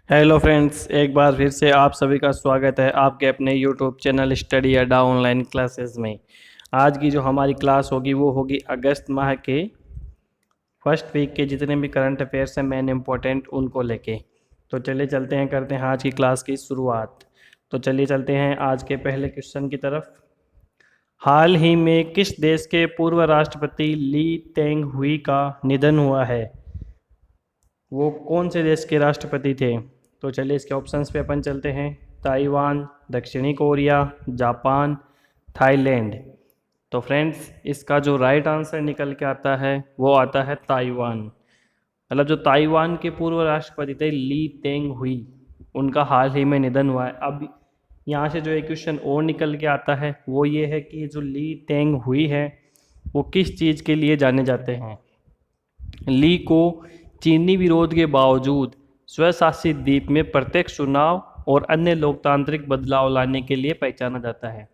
Hello friends, एक बार फिर से आप सभी का स्वागत है आपके अपने यूट्यूब चैनल स्टडी अड्डा ऑनलाइन क्लासेस में। आज की जो हमारी क्लास होगी वो होगी अगस्त माह के फर्स्ट वीक के जितने भी करंट अफेयर्स हैं मेन इम्पोर्टेंट उनको लेके। तो चलिए चलते हैं, करते हैं आज की क्लास की शुरुआत। तो चलिए चलते हैं आज के पहले क्वेश्चन की तरफ। हाल ही में किस देश के पूर्व राष्ट्रपति ली तेंग हुई का निधन हुआ है? वो कौन से देश के राष्ट्रपति थे? तो चलिए इसके ऑप्शंस पे अपन चलते हैं। ताइवान, दक्षिणी कोरिया, जापान, थाईलैंड। तो फ्रेंड्स, इसका जो राइट आंसर निकल के आता है वो आता है ताइवान। मतलब जो ताइवान के पूर्व राष्ट्रपति थे ली तेंग हुई, उनका हाल ही में निधन हुआ है। अब यहाँ से जो एक क्वेश्चन और निकल के आता है वो ये है कि जो ली तेंग हुई है वो किस चीज़ के लिए जाने जाते हैं? ली को चीनी विरोध के बावजूद स्वशासित द्वीप में प्रत्यक्ष चुनाव और अन्य लोकतांत्रिक बदलाव लाने के लिए पहचाना जाता है।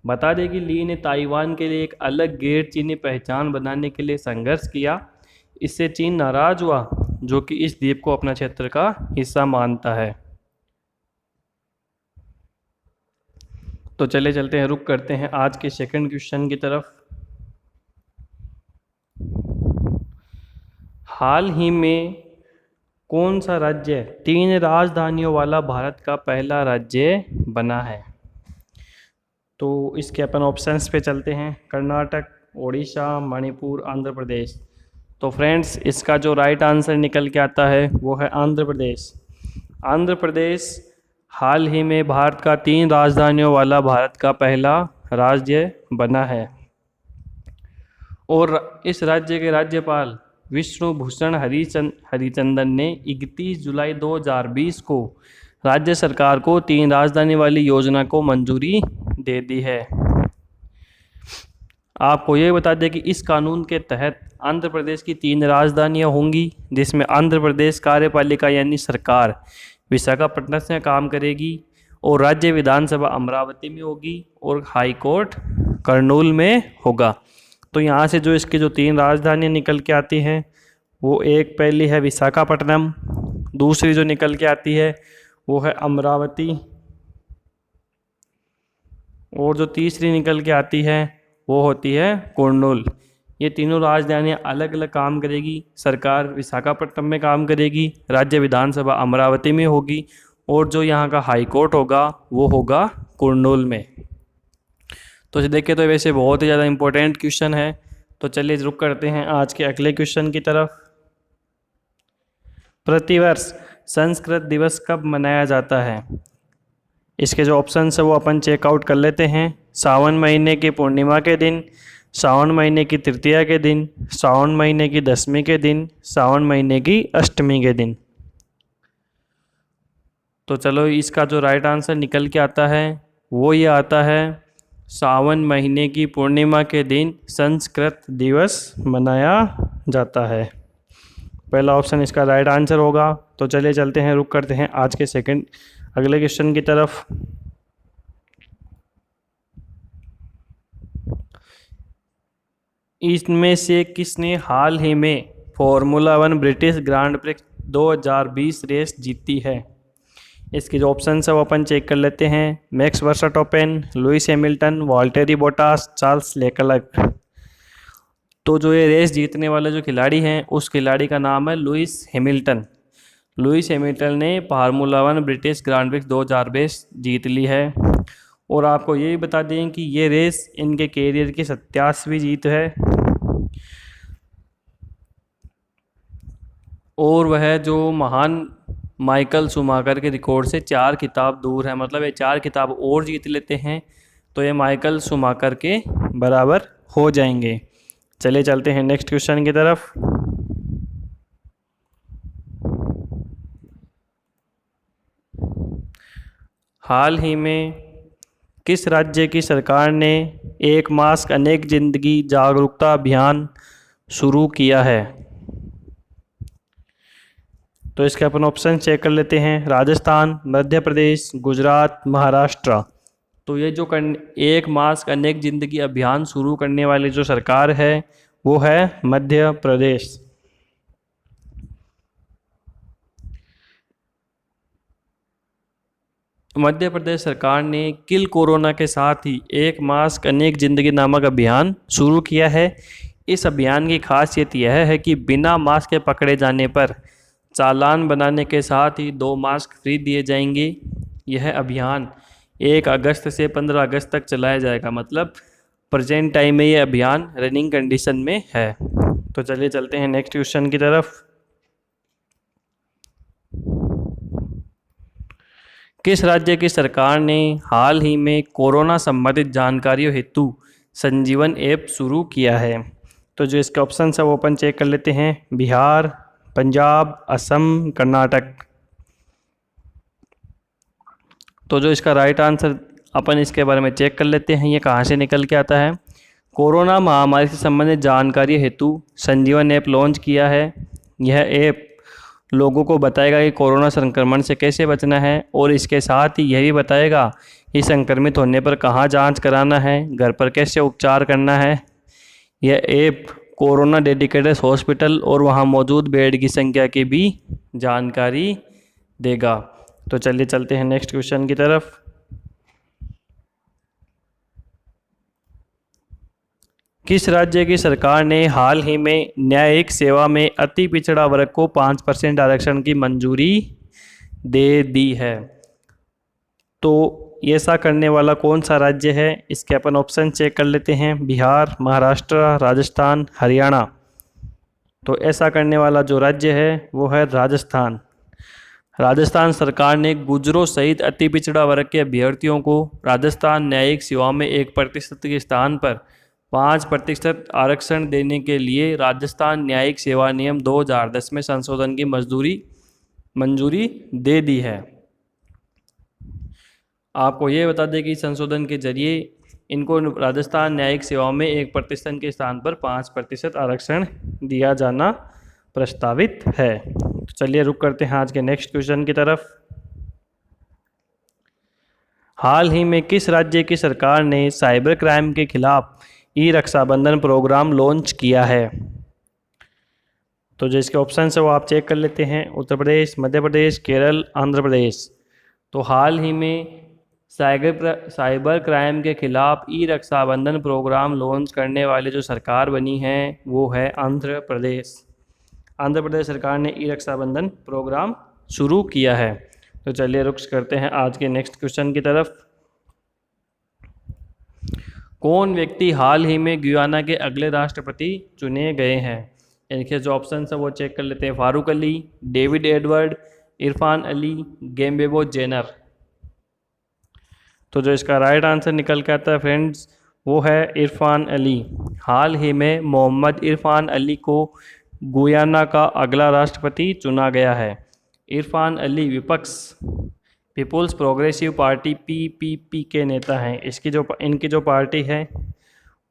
बता दें कि ली ने ताइवान के लिए एक अलग गैर चीनी पहचान बनाने के लिए संघर्ष किया। इससे चीन नाराज हुआ, जो कि इस द्वीप को अपना क्षेत्र का हिस्सा मानता है। तो चले चलते हैं, रुक करते हैं आज के सेकंड क्वेश्चन की तरफ। हाल ही में कौन सा राज्य 3 राजधानियों वाला भारत का पहला राज्य बना है? तो इसके अपन ऑप्शंस पे चलते हैं। कर्नाटक, उड़ीसा, मणिपुर, आंध्र प्रदेश। तो फ्रेंड्स, इसका जो राइट आंसर निकल के आता है वो है आंध्र प्रदेश। आंध्र प्रदेश हाल ही में भारत का 3 राजधानियों वाला भारत का पहला राज्य बना है। और इस राज्य के राज्यपाल विष्णु भूषण हरिचंदन ने 31 जुलाई 2020 को राज्य सरकार को 3 राजधानी वाली योजना को मंजूरी दे दी है। आपको ये बता दें कि इस कानून के तहत आंध्र प्रदेश की 3 राजधानियां होंगी, जिसमें आंध्र प्रदेश कार्यपालिका यानी सरकार विशाखापट्टनम से काम करेगी, और राज्य विधानसभा अमरावती में होगी, और हाई कोर्ट कर्नूल में होगा। तो यहाँ से जो इसकी जो 3 राजधानियाँ निकल के आती हैं वो एक पहली है विशाखापट्टनम, दूसरी जो निकल के आती है वो है अमरावती, और जो तीसरी निकल के आती है वो होती है कुर्नूल। ये तीनों राजधानियाँ अलग अलग काम करेगी। सरकार विशाखापट्टनम में काम करेगी, राज्य विधानसभा अमरावती में होगी, और जो यहाँ का हाई कोर्ट होगा वो होगा कुर्नूल में। तो इसे देखें तो वैसे बहुत ही ज़्यादा इम्पोर्टेंट क्वेश्चन है। तो चलिए रुक करते हैं आज के अगले क्वेश्चन की तरफ। प्रतिवर्ष संस्कृत दिवस कब मनाया जाता है? इसके जो ऑप्शन है वो अपन चेकआउट कर लेते हैं। सावन महीने की पूर्णिमा के दिन, सावन महीने की तृतीया के दिन, सावन महीने की दसवीं के दिन, सावन महीने की अष्टमी के दिन। तो चलो, इसका जो राइट आंसर निकल के आता है वो ये आता है, सावन महीने की पूर्णिमा के दिन संस्कृत दिवस मनाया जाता है। पहला ऑप्शन इसका राइट आंसर होगा। तो चलिए चलते हैं, रुक करते हैं आज के अगले क्वेश्चन की तरफ। इसमें से किसने हाल ही में formula 1 British Grand Prix 2020 race जीती है? इसके जो ऑप्शन है वो अपन चेक कर लेते हैं। Max Verstappen, Lewis Hamilton, Valtteri Bottas, Charles Leclerc. तो जो ये रेस जीतने वाले जो खिलाड़ी हैं उस खिलाड़ी का नाम है लुइस हैमिल्टन। लुइस हैमिल्टन ने फार्मूला 1 ब्रिटिश ग्रांड प्रिक्स 2020 जीत ली है। और आपको ये भी बता दें कि ये रेस इनके कैरियर की 87वीं जीत है, और वह जो महान माइकल शूमाकर के रिकॉर्ड से 4 खिताब दूर है। मतलब ये 4 खिताब और जीत लेते हैं तो ये माइकल शूमाकर के बराबर हो जाएंगे। चलिए चलते हैं नेक्स्ट क्वेश्चन की तरफ। हाल ही में किस राज्य की सरकार ने एक मास्क अनेक जिंदगी जागरूकता अभियान शुरू किया है? तो इसके अपन ऑप्शन चेक कर लेते हैं। राजस्थान, मध्य प्रदेश, गुजरात, महाराष्ट्र। तो ये जो एक मास्क अनेक जिंदगी अभियान शुरू करने वाली जो सरकार है वो है मध्य प्रदेश। मध्य प्रदेश सरकार ने किल कोरोना के साथ ही एक मास्क अनेक जिंदगी नामक अभियान शुरू किया है। इस अभियान की खासियत यह है कि बिना मास्क के पकड़े जाने पर चालान बनाने के साथ ही 2 मास्क फ्री दिए जाएंगे। यह अभियान 1 अगस्त से 15 अगस्त तक चलाया जाएगा, मतलब प्रेजेंट टाइम में ये अभियान रनिंग कंडीशन में है। तो चलिए चलते हैं नेक्स्ट क्वेश्चन की तरफ। किस राज्य की सरकार ने हाल ही में कोरोना संबंधित जानकारियों हेतु संजीवन ऐप शुरू किया है? तो जो इसके ऑप्शन है वो अपन चेक कर लेते हैं। बिहार, पंजाब, असम, कर्नाटक। तो जो इसका राइट आंसर अपन इसके बारे में चेक कर लेते हैं, ये कहाँ से निकल के आता है। कोरोना महामारी से संबंधित जानकारी हेतु संजीवन ऐप लॉन्च किया है। यह ऐप लोगों को बताएगा कि कोरोना संक्रमण से कैसे बचना है और इसके साथ ही यह भी बताएगा कि संक्रमित होने पर कहाँ जांच कराना है, घर पर कैसे उपचार करना है। यह ऐप कोरोना डेडिकेटेड हॉस्पिटल और वहाँ मौजूद बेड की संख्या की भी जानकारी देगा। तो चलिए चलते हैं नेक्स्ट क्वेश्चन की तरफ। किस राज्य की सरकार ने हाल ही में न्यायिक सेवा में अति पिछड़ा वर्ग को 5% आरक्षण की मंजूरी दे दी है? तो ऐसा करने वाला कौन सा राज्य है, इसके अपन ऑप्शन चेक कर लेते हैं। बिहार, महाराष्ट्र, राजस्थान, हरियाणा। तो ऐसा करने वाला जो राज्य है वो है राजस्थान। राजस्थान सरकार ने गुजरों सहित अति पिछड़ा वर्ग के अभ्यर्थियों को राजस्थान न्यायिक सेवा में 1% के स्थान पर 5% आरक्षण देने के लिए राजस्थान न्यायिक सेवा नियम 2010 में संशोधन की मंजूरी दे दी है। आपको ये बता दें कि संशोधन के जरिए इनको राजस्थान न्यायिक सेवा में 1% के स्थान पर 5% आरक्षण दिया जाना प्रस्तावित है। तो चलिए रुक करते हैं आज के नेक्स्ट क्वेश्चन की तरफ। हाल ही में किस राज्य की सरकार ने साइबर क्राइम के खिलाफ ई रक्षाबंधन प्रोग्राम लॉन्च किया है? तो जो इसके ऑप्शन है वो आप चेक कर लेते हैं। उत्तर प्रदेश, मध्य प्रदेश, केरल, आंध्र प्रदेश। तो हाल ही में साइबर क्राइम के खिलाफ ई रक्षाबंधन प्रोग्राम लॉन्च करने वाली जो सरकार बनी है वो है आंध्र प्रदेश। आंध्र प्रदेश सरकार ने ई रक्षाबंधन प्रोग्राम शुरू किया है। तो चलिए रुख करते हैं आज के नेक्स्ट क्वेश्चन की तरफ। कौन व्यक्ति हाल ही में गुयाना के अगले राष्ट्रपति चुने गए हैं? इनके जो ऑप्शन है वो चेक कर लेते हैं। फारूक अली, डेविड एडवर्ड, इरफान अली, गेम्बेबो जेनर। तो जो इसका राइट आंसर निकल के आता है फ्रेंड्स वो है इरफान अली। हाल ही में मोहम्मद इरफान अली को गुयाना का अगला राष्ट्रपति चुना गया है। इरफान अली विपक्ष पीपुल्स प्रोग्रेसिव पार्टी पीपीपी के नेता हैं। इनकी जो पार्टी है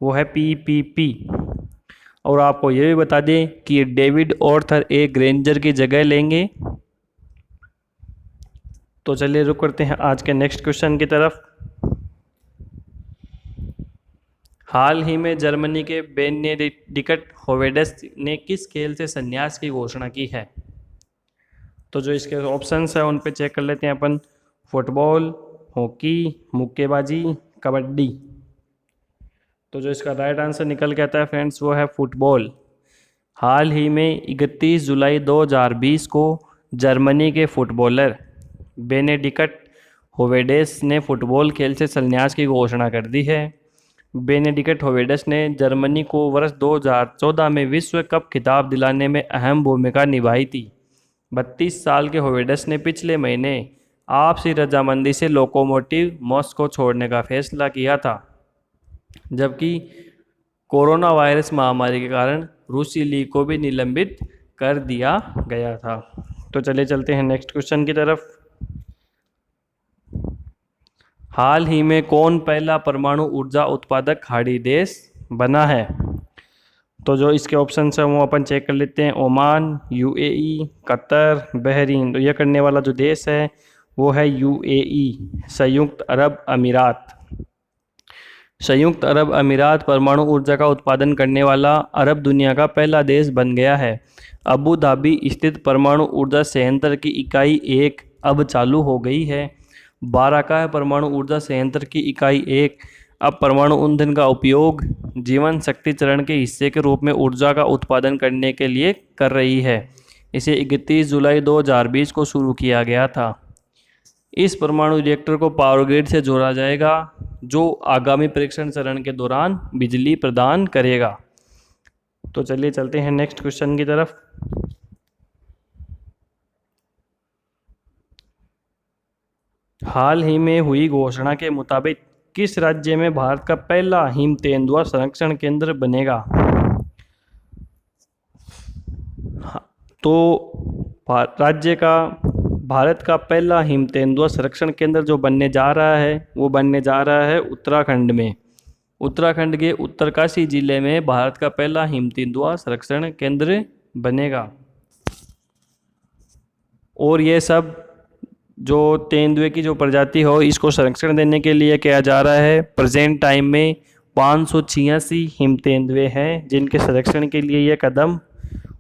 वो है पीपीपी। और आपको ये भी बता दें कि डेविड ऑर्थर एक रेंजर की जगह लेंगे। तो चलिए रुक करते हैं आज के नेक्स्ट क्वेश्चन की तरफ। हाल ही में जर्मनी के बेनेडिक्ट होवेडस ने किस खेल से संन्यास की घोषणा की है? तो जो इसके ऑप्शंस हैं उन पे चेक कर लेते हैं अपन। फुटबॉल, हॉकी, मुक्केबाजी, कबड्डी। तो जो इसका राइट आंसर निकल के आता है फ्रेंड्स वो है फुटबॉल। हाल ही में 31 जुलाई 2020 को जर्मनी के फुटबॉलर बेनेडिक्ट होवेडेस ने फुटबॉल खेल से संन्यास की घोषणा कर दी है। बेनेडिक्ट होवेडेस ने जर्मनी को वर्ष 2014 में विश्व कप खिताब दिलाने में अहम भूमिका निभाई थी। 32 साल के होवेडेस ने पिछले महीने आपसी रजामंदी से लोकोमोटिव मॉस्को छोड़ने का फैसला किया था, जबकि कोरोना वायरस महामारी के कारण रूसी लीग को भी निलंबित कर दिया गया था। तो चले चलते हैं नेक्स्ट क्वेश्चन की तरफ। हाल ही में कौन पहला परमाणु ऊर्जा उत्पादक खाड़ी देश बना है? तो जो इसके ऑप्शन है वो अपन चेक कर लेते हैं। Oman, UAE, Qatar, Bahrain. तो यह करने वाला जो देश है वो है यूएई, संयुक्त अरब अमीरात। संयुक्त अरब अमीरात परमाणु ऊर्जा का उत्पादन करने वाला अरब दुनिया का पहला देश बन गया है। अबू धाबी स्थित परमाणु ऊर्जा संयंत्र की इकाई 1 अब चालू हो गई है। 12 का है परमाणु ऊर्जा संयंत्र की इकाई 1। अब परमाणु ईंधन का उपयोग जीवन शक्ति चरण के हिस्से के रूप में ऊर्जा का उत्पादन करने के लिए कर रही है। इसे 31 जुलाई 2020 को शुरू किया गया था। इस परमाणु रिएक्टर को पावर ग्रिड से जोड़ा जाएगा, जो आगामी परीक्षण चरण के दौरान बिजली प्रदान करेगा। तो चलिए चलते हैं नेक्स्ट क्वेश्चन की तरफ। हाल ही में हुई घोषणा के मुताबिक किस राज्य में भारत का पहला हिम तेंदुआ संरक्षण केंद्र बनेगा? तो भारत का पहला हिम तेंदुआ संरक्षण केंद्र जो बनने जा रहा है वो बनने जा रहा है उत्तराखंड में। उत्तराखंड के उत्तरकाशी जिले में भारत का पहला हिम तेंदुआ संरक्षण केंद्र बनेगा। और ये सब जो तेंदुए की जो प्रजाति हो इसको संरक्षण देने के लिए किया जा रहा है। प्रेजेंट टाइम में 586 हिम तेंदुए हैं जिनके संरक्षण के लिए ये कदम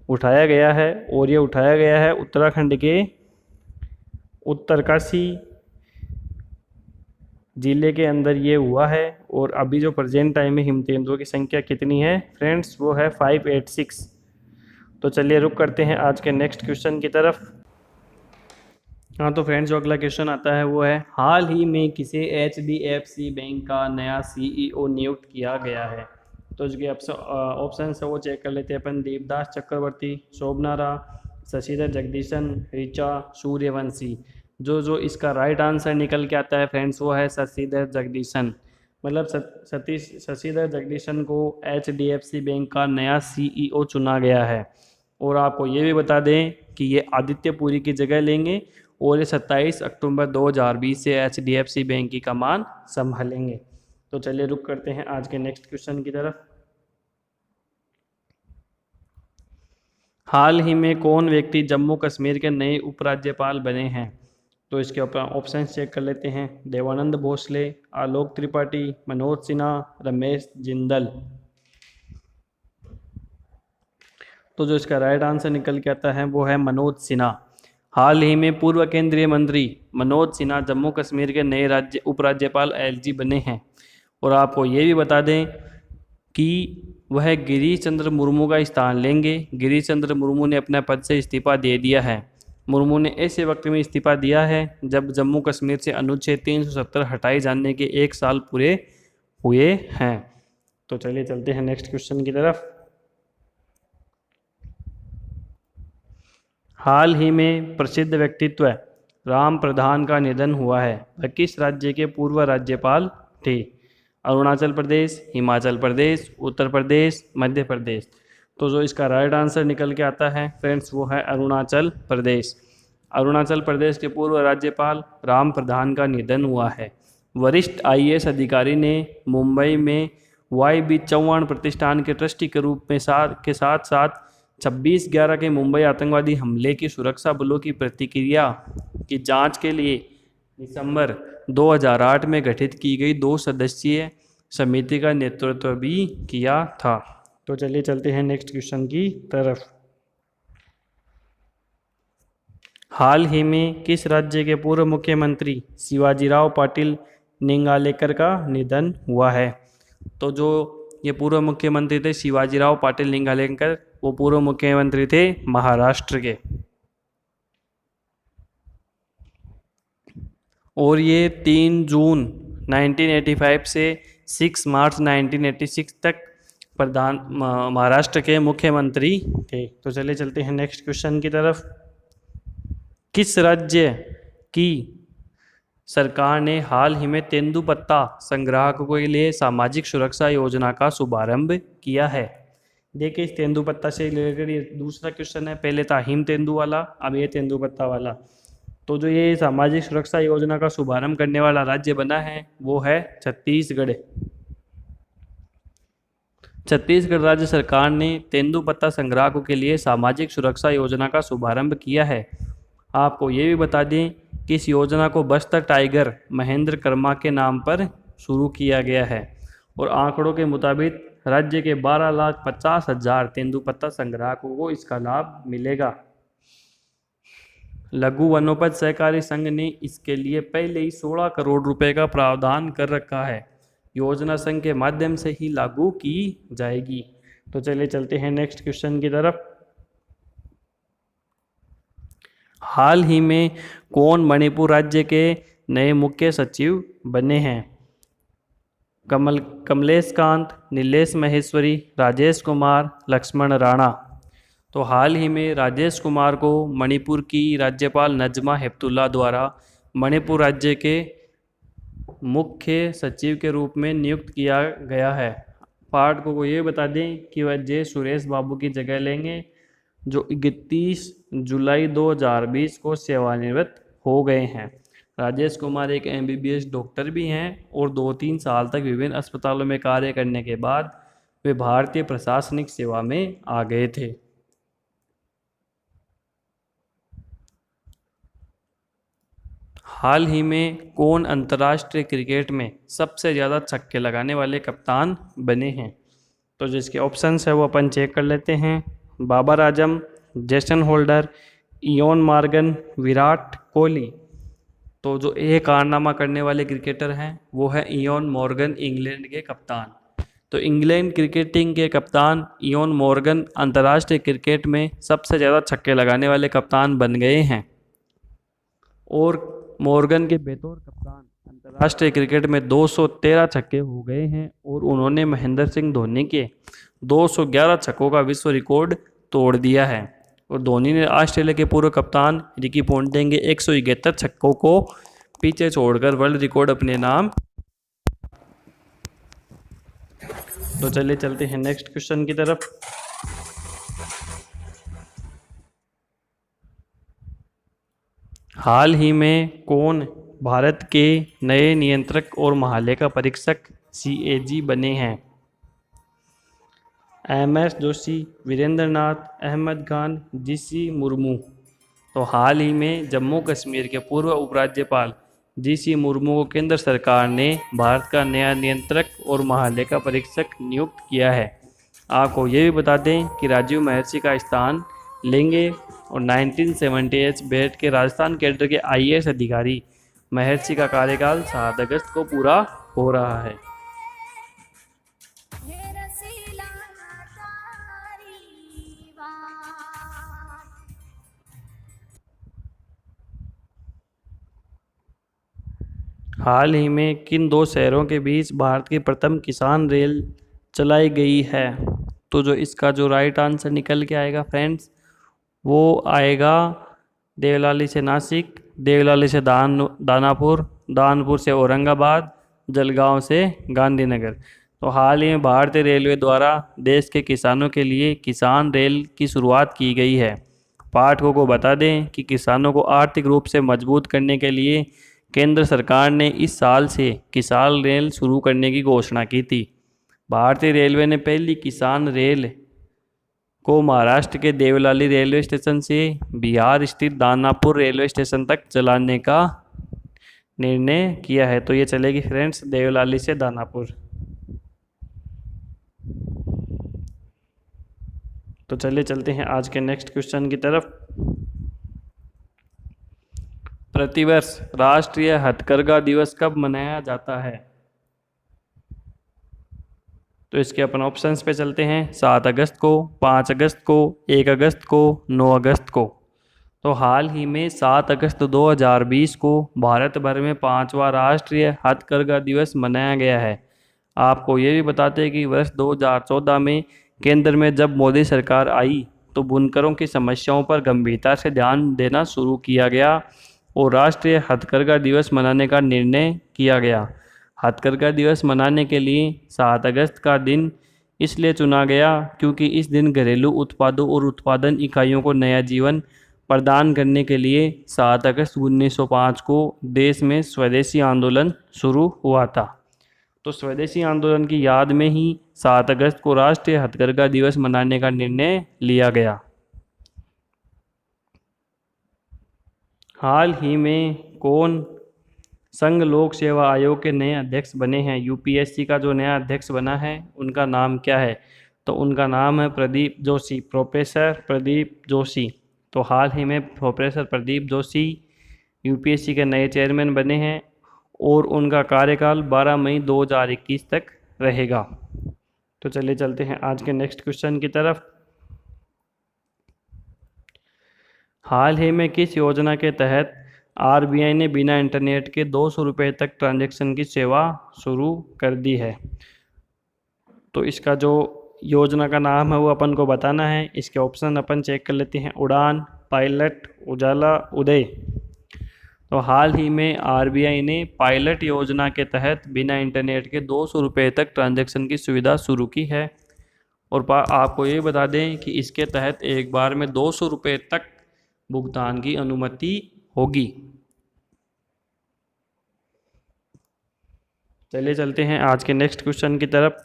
उठाया गया है, और ये उठाया गया है उत्तराखंड के उत्तरकाशी जिले के अंदर ये हुआ है। और अभी जो प्रेजेंट टाइम में हिम तेंदुओं की संख्या कितनी है फ्रेंड्स, वो है 586। तो चलिए रुक करते हैं आज के नेक्स्ट क्वेश्चन की तरफ। हाँ तो फ्रेंड्स, जो अगला क्वेश्चन आता है वो है, हाल ही में किसे HDFC बैंक का नया CEO नियुक्त किया गया है? तो जो ऑप्शन है वो चेक कर लेते हैं अपन। देवदास चक्रवर्ती, शोभनारा, शशिधर जगदीशन, ऋचा सूर्यवंशी। जो इसका राइट आंसर निकल के आता है फ्रेंड्स वो है शशिधर जगदीशन। मतलब शशिधर जगदीशन को HDFC बैंक का नया CEO चुना गया है। और आपको ये भी बता दें कि ये आदित्य पुरी की जगह लेंगे और ये 27 अक्टूबर 2020 से HDFC बैंक की कमान संभालेंगे। तो चलिए रुक करते हैं आज के नेक्स्ट क्वेश्चन की तरफ। हाल ही में कौन व्यक्ति जम्मू कश्मीर के नए उपराज्यपाल बने हैं? तो इसके ऑप्शन चेक कर लेते हैं। देवानंद भोसले, आलोक त्रिपाठी, मनोज सिन्हा, रमेश जिंदल। तो जो इसका राइट आंसर निकल के आता है वो है मनोज सिन्हा। हाल ही में पूर्व केंद्रीय मंत्री मनोज सिन्हा जम्मू कश्मीर के नए उपराज्यपाल LG बने हैं। और आपको ये भी बता दें कि वह गिरीश चंद्र मुर्मू का स्थान लेंगे। गिरीश चंद्र मुर्मू ने अपने पद से इस्तीफा दे दिया है। मुर्मू ने ऐसे वक्त में इस्तीफा दिया है जब जम्मू कश्मीर से अनुच्छेद 370 हटाए जाने के 1 साल पूरे हुए हैं। तो चलिए चलते हैं नेक्स्ट क्वेश्चन की तरफ। हाल ही में प्रसिद्ध व्यक्तित्व राम प्रधान का निधन हुआ है। वह किस राज्य के पूर्व राज्यपाल थे? अरुणाचल प्रदेश, हिमाचल प्रदेश, उत्तर प्रदेश, मध्य प्रदेश। तो जो इसका राइट आंसर निकल के आता है फ्रेंड्स वो है अरुणाचल प्रदेश। अरुणाचल प्रदेश के पूर्व राज्यपाल राम प्रधान का निधन हुआ है। वरिष्ठ IAS अधिकारी ने मुंबई में YB चौहान प्रतिष्ठान के ट्रस्टी के रूप में साथ साथ 26/11 के मुंबई आतंकवादी हमले की सुरक्षा बलों की प्रतिक्रिया की जांच के लिए दिसंबर 2008 में गठित की गई 2 सदस्यीय समिति का नेतृत्व भी किया था। तो चलिए चलते हैं नेक्स्ट क्वेश्चन की तरफ। हाल ही में किस राज्य के पूर्व मुख्यमंत्री शिवाजीराव पाटिल निंगालेकर का निधन हुआ है? तो जो ये पूर्व मुख्यमंत्री थे शिवाजीराव पाटिल निंगालेकर, वो पूर्व मुख्यमंत्री थे महाराष्ट्र के। और ये 3 जून 1985 से 6 मार्च 1986 तक महाराष्ट्र के मुख्यमंत्री थे। तो चलिए चलते हैं नेक्स्ट क्वेश्चन की तरफ। किस राज्य की सरकार ने हाल ही में तेंदुपत्ता संग्राहकों के लिए सामाजिक सुरक्षा योजना का शुभारंभ किया है? देखिए, इस तेंदुपत्ता से रिलेटेड ये दूसरा क्वेश्चन है। पहले था हिम तेंदु वाला, अब ये तेंदुपत्ता वाला। तो जो ये सामाजिक सुरक्षा योजना का शुभारंभ करने वाला राज्य बना है वो है छत्तीसगढ़। छत्तीसगढ़ राज्य सरकार ने तेंदुपत्ता संग्राहकों के लिए सामाजिक सुरक्षा योजना का शुभारंभ किया है। आपको ये भी बता दें कि इस योजना को बस्तर टाइगर महेंद्र कर्मा के नाम पर शुरू किया गया है। और आंकड़ों के मुताबिक राज्य के 12,50,000 तेंदुपत्ता संग्राहकों को इसका लाभ मिलेगा। लघु वनोपज सहकारी संघ ने इसके लिए पहले ही 16 करोड़ रुपए का प्रावधान कर रखा है। योजना संघ के माध्यम से ही लागू की जाएगी। तो चलिए चलते हैं नेक्स्ट क्वेश्चन की तरफ। हाल ही में कौन मणिपुर राज्य के नए मुख्य सचिव बने हैं? कमलेश कांत, नीलेश महेश्वरी, राजेश कुमार, लक्ष्मण राणा। तो हाल ही में राजेश कुमार को मणिपुर की राज्यपाल नजमा हेपतुल्ला द्वारा मणिपुर राज्य के मुख्य सचिव के रूप में नियुक्त किया गया है। पाठकों को ये बता दें कि वह जे सुरेश बाबू की जगह लेंगे, जो 31 जुलाई 2020 को सेवानिवृत्त हो गए हैं। राजेश कुमार एक MBBS डॉक्टर भी हैं और 2-3 साल तक विभिन्न अस्पतालों में कार्य करने के बाद वे भारतीय प्रशासनिक सेवा में आ गए थे। हाल ही में कौन अंतर्राष्ट्रीय क्रिकेट में सबसे ज़्यादा छक्के लगाने वाले कप्तान बने हैं? तो जिसके ऑप्शंस है वो अपन चेक कर लेते हैं। Babar Azam, Jason Holder, Eoin Morgan, Virat Kohli. तो जो ये कारनामा करने वाले क्रिकेटर हैं वो है इयोन मॉर्गन, इंग्लैंड के कप्तान। तो इंग्लैंड क्रिकेटिंग के कप्तान इयोन मॉर्गन अंतर्राष्ट्रीय क्रिकेट में सबसे ज़्यादा छक्के लगाने वाले कप्तान बन गए हैं। और मॉर्गन के बतौर कप्तान अंतर्राष्ट्रीय क्रिकेट में 213 छक्के हो गए हैं और उन्होंने महेंद्र सिंह धोनी के 211 छक्कों का विश्व रिकॉर्ड तोड़ दिया है। और धोनी ने ऑस्ट्रेलिया के पूर्व कप्तान रिकी पोंटिंग के 171 छक्कों को पीछे छोड़कर वर्ल्ड रिकॉर्ड अपने नाम। तो चलिए चलते हैं नेक्स्ट क्वेश्चन की तरफ। हाल ही में कौन भारत के नए नियंत्रक और महालेखा परीक्षक CAG बने हैं? MS जोशी, वीरेंद्र नाथ, अहमद खान, GC मुर्मू। तो हाल ही में जम्मू कश्मीर के पूर्व उपराज्यपाल GC मुर्मू को केंद्र सरकार ने भारत का नया नियंत्रक और महालेखा परीक्षक नियुक्त किया है। आपको ये भी बता दें कि राजीव महर्षि का स्थान लेंगे और 1978 बैच के राजस्थान कैडर के IAS अधिकारी महर्षि का कार्यकाल 7 अगस्त को पूरा हो रहा है। हाल ही में किन 2 शहरों के बीच भारत की प्रथम किसान रेल चलाई गई है? तो जो इसका जो राइट आंसर निकल के आएगा फ्रेंड्स, वो आएगा देवलाली से नासिक, देवलाली से दानापुर, दानपुर से औरंगाबाद, जलगांव से गांधीनगर। तो हाल ही में भारतीय रेलवे द्वारा देश के किसानों के लिए किसान रेल की शुरुआत की गई है। पाठकों को बता दें कि किसानों को आर्थिक रूप से मजबूत करने के लिए केंद्र सरकार ने इस साल से किसान रेल शुरू करने की घोषणा की थी। भारतीय रेलवे ने पहली किसान रेल को महाराष्ट्र के देवलाली रेलवे स्टेशन से बिहार स्थित दानापुर रेलवे स्टेशन तक चलाने का निर्णय किया है। तो ये चलेगी फ्रेंड्स देवलाली से दानापुर। तो चलिए चलते हैं आज के नेक्स्ट क्वेश्चन की तरफ। प्रतिवर्ष राष्ट्रीय हथकरघा दिवस कब मनाया जाता है? तो इसके अपन ऑप्शंस पे चलते हैं। 7 अगस्त को, 5 अगस्त को, 1 अगस्त को, 9 अगस्त को। तो हाल ही में 7 अगस्त 2020 को भारत भर में 5वां राष्ट्रीय हथकरघा दिवस मनाया गया है। आपको ये भी बताते हैं कि वर्ष 2014 में केंद्र में जब मोदी सरकार आई तो बुनकरों की समस्याओं पर गंभीरता से ध्यान देना शुरू किया गया और राष्ट्रीय हथकरघा दिवस मनाने का निर्णय किया गया। हथकरघा दिवस मनाने के लिए 7 अगस्त का दिन इसलिए चुना गया क्योंकि इस दिन घरेलू उत्पादों और उत्पादन इकाइयों को नया जीवन प्रदान करने के लिए 7 अगस्त 1905 को देश में स्वदेशी आंदोलन शुरू हुआ था। तो स्वदेशी आंदोलन की याद में ही 7 अगस्त को राष्ट्रीय हथकरघा दिवस मनाने का निर्णय लिया गया। हाल ही में कौन संघ लोक सेवा आयोग के नए अध्यक्ष बने हैं? UPSC का जो नया अध्यक्ष बना है उनका नाम क्या है? तो उनका नाम है प्रदीप जोशी, प्रोफेसर प्रदीप जोशी। तो हाल ही में प्रोफेसर प्रदीप जोशी यूपीएससी के नए चेयरमैन बने हैं और उनका कार्यकाल 12 मई 2021 तक रहेगा। तो चलिए चलते हैं आज के नेक्स्ट क्वेश्चन की तरफ। हाल ही में किस योजना के तहत आरबीआई ने बिना इंटरनेट के 200 रुपये तक ट्रांजैक्शन की सेवा शुरू कर दी है? तो इसका जो योजना का नाम है वो अपन को बताना है। इसके ऑप्शन अपन चेक कर लेते हैं। उड़ान, पायलट, उजाला, उदय। तो हाल ही में आरबीआई ने पायलट योजना के तहत बिना इंटरनेट के 200 रुपये तक ट्रांजैक्शन की सुविधा शुरू की है। और आपको ये बता दें कि इसके तहत एक बार में 200 रुपये तक भुगतान की अनुमति होगी। चलिए चलते हैं आज के नेक्स्ट क्वेश्चन की तरफ।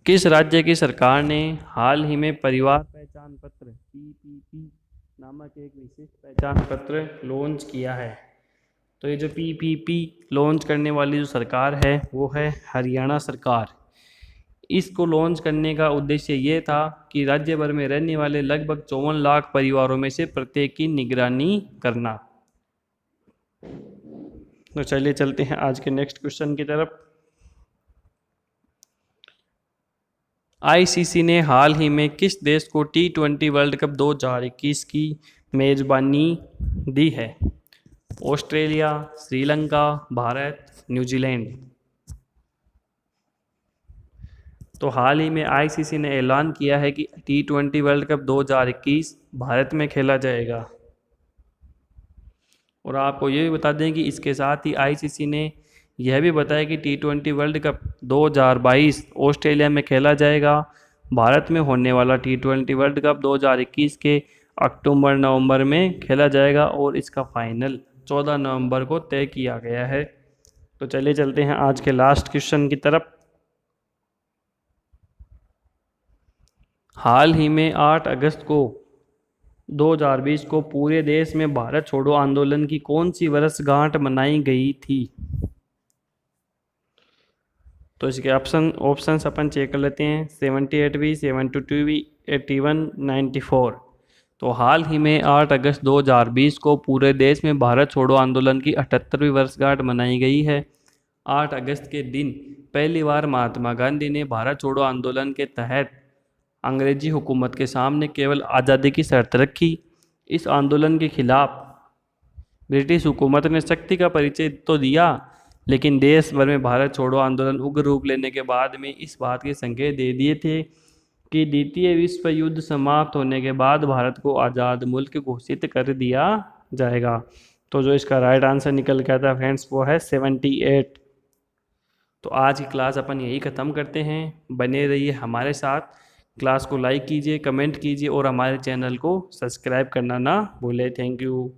किस राज्य की सरकार ने हाल ही में परिवार पहचान पत्र पीपीपी नामक एक विशिष्ट पहचान पत्र लॉन्च किया है? तो ये जो पीपीपी लॉन्च करने वाली जो सरकार है वो है हरियाणा सरकार। इसको लॉन्च करने का उद्देश्य ये था कि राज्य भर में रहने वाले लगभग 54 लाख परिवारों में से प्रत्येक की निगरानी करना। तो चलिए चलते हैं आज के नेक्स्ट क्वेश्चन की तरफ। आईसीसी ने हाल ही में किस देश को T20 वर्ल्ड कप 2021 की मेज़बानी दी है? Australia, Sri Lanka, Bharat, New Zealand. तो हाल ही में आईसीसी ने ऐलान किया है कि T20 वर्ल्ड कप 2021 भारत में खेला जाएगा। और आपको ये भी बता दें कि इसके साथ ही आईसीसी ने यह भी बताया कि T20 वर्ल्ड कप 2022 ऑस्ट्रेलिया में खेला जाएगा। भारत में होने वाला T20 वर्ल्ड कप 2021 के अक्टूबर-नवंबर में खेला जाएगा और इसका फाइनल 14 नवंबर को तय किया गया है। तो चलिए चलते हैं आज के लास्ट क्वेश्चन की तरफ। हाल ही में 8 अगस्त को 2020 को पूरे देश में भारत छोड़ो आंदोलन की कौन सी वर्षगांठ मनाई गई थी? तो इसके ऑप्शंस अपन चेक कर लेते हैं। 78वीं, 72वीं, 81, 94। तो हाल ही में 8 अगस्त 2020 को पूरे देश में भारत छोड़ो आंदोलन की 78वीं वर्षगांठ मनाई गई है। 8 अगस्त के दिन पहली बार महात्मा गांधी ने भारत छोड़ो आंदोलन के तहत अंग्रेजी हुकूमत के सामने केवल आज़ादी की शर्त रखी। इस आंदोलन के खिलाफ ब्रिटिश हुकूमत ने शक्ति का परिचय तो दिया, लेकिन देश भर में भारत छोड़ो आंदोलन उग्र रूप लेने के बाद में इस बात के संकेत दे दिए थे कि द्वितीय विश्व युद्ध समाप्त होने के बाद भारत को आज़ाद मुल्क घोषित कर दिया जाएगा। तो जो इसका राइट आंसर निकल के आता है फ्रेंड्स वो है 78। तो आज की क्लास अपन यही ख़त्म करते हैं। बने रहिए हमारे साथ। क्लास को लाइक कीजिए, कमेंट कीजिए और हमारे चैनल को सब्सक्राइब करना ना भूलें। Thank you.